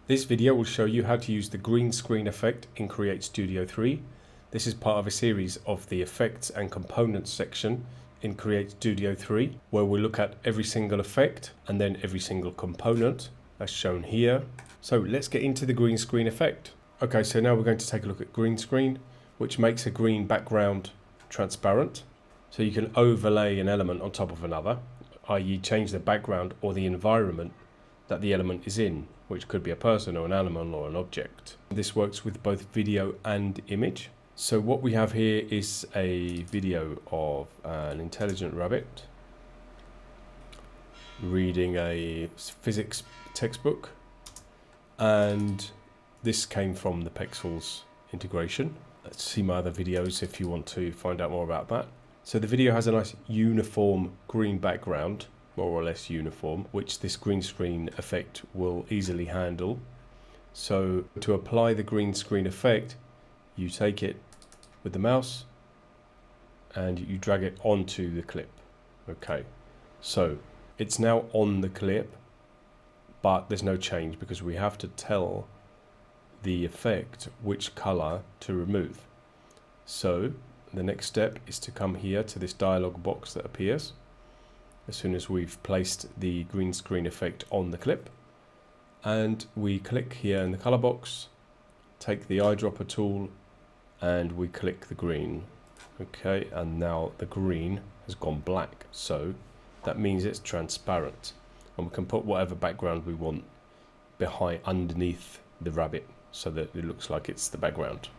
This video will show you how to use the green screen effect in Create Studio 3. This is part of a series of the effects and components section in Create Studio 3, where we'll look at every single effect and then every single component as shown here. So let's get into the green screen effect. Okay, so now we're going to take a look at green screen, which makes a green background transparent. So you can overlay an element on top of another, i.e. change the background or the environment that the element is in, which could be a person or an animal or an object. This works with both video and image. So what we have here is a video of an intelligent rabbit reading a physics textbook, and this came from the Pexels integration. Let's see my other videos if you want to find out more about that. So the video has a nice uniform green background, more or less uniform, which this green screen effect will easily handle. So to apply the green screen effect, you take it with the mouse and you drag it onto the clip. Okay, so it's now on the clip, but there's no change because we have to tell the effect which color to remove. So the next step is to come here to this dialog box that appears as soon as we've placed the green screen effect on the clip, and we click here in the color box, take the eyedropper tool, and we click the green. Okay, and now the green has gone black, so that means it's transparent, and we can put whatever background we want behind underneath the rabbit so that it looks like it's the background.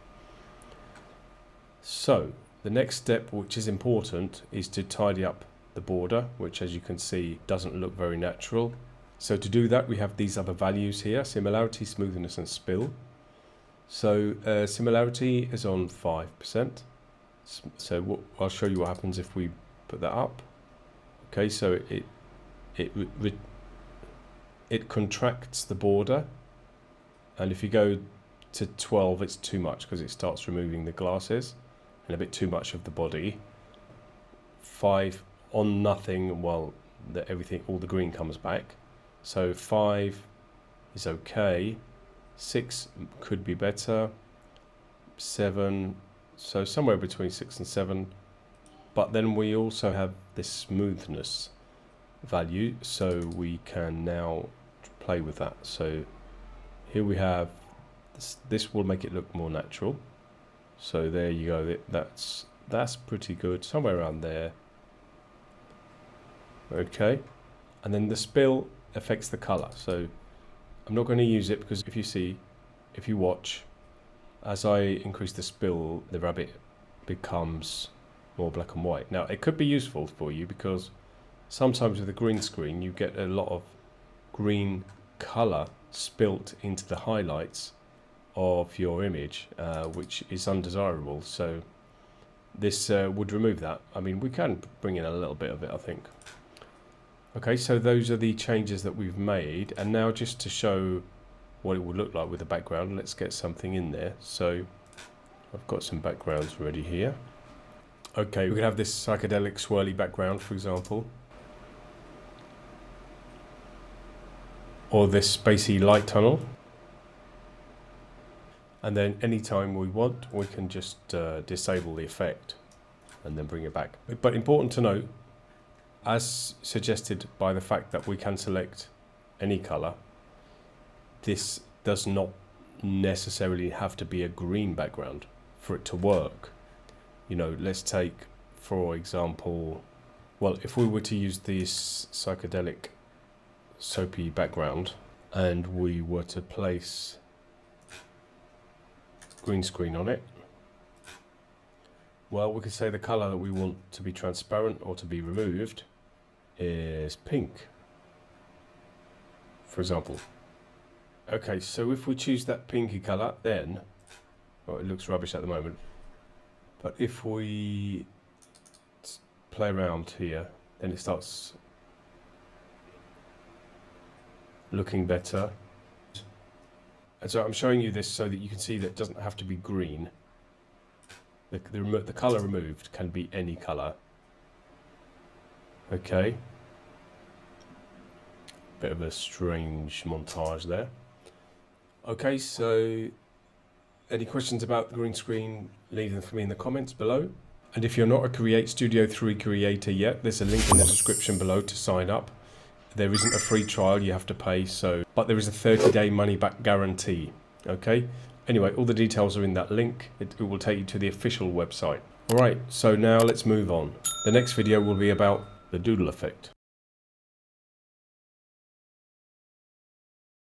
So the next step, which is important, is to tidy up the border, which as you can see doesn't look very natural. So to do that, we have these other values here: similarity, smoothness and spill. So similarity is on 5%. So I'll show you what happens if we put that up. Okay, so it contracts the border, and if you go to 12, it's too much because it starts removing the glasses and a bit too much of the body. 5 on nothing, well, everything, all the green comes back. So 5 is okay. 6 could be better. 7, so somewhere between 6 and 7. But then we also have this smoothness value, so we can now play with that. So here we have this will make it look more natural. So there you go. That's pretty good, somewhere around there. Okay, and then the spill affects the color. So I'm not going to use it because if you watch, as I increase the spill, the rabbit becomes more black and white. Now it could be useful for you because sometimes with a green screen you get a lot of green color spilt into the highlights of your image, which is undesirable. So this would remove that. I mean, we can bring in a little bit of it, I think. Okay, so those are the changes that we've made, and now just to show what it would look like with the background, let's get something in there. So I've got some backgrounds ready here. Okay, we could have this psychedelic swirly background, for example, or this spacey light tunnel. And then anytime we want, we can just disable the effect and then bring it back. But important to note, as suggested by the fact that we can select any color, this does not necessarily have to be a green background for it to work. You know, let's take, for example, well, if we were to use this psychedelic soapy background and we were to place green screen on it, well, we could say the color that we want to be transparent or to be removed is pink, for example. Okay, so if we choose that pinky color, then, well, it looks rubbish at the moment, but if we play around here, then it starts looking better. And so I'm showing you this so that you can see that it doesn't have to be green. The color removed can be any color. Okay. Bit of a strange montage there. Okay, so any questions about the green screen, leave them for me in the comments below. And if you're not a Create Studio 3 creator yet, there's a link in the description below to sign up. There isn't a free trial, you have to pay, but there is a 30-day money-back guarantee, okay? Anyway, all the details are in that link. It will take you to the official website. All right, so now let's move on. The next video will be about the Doodle effect.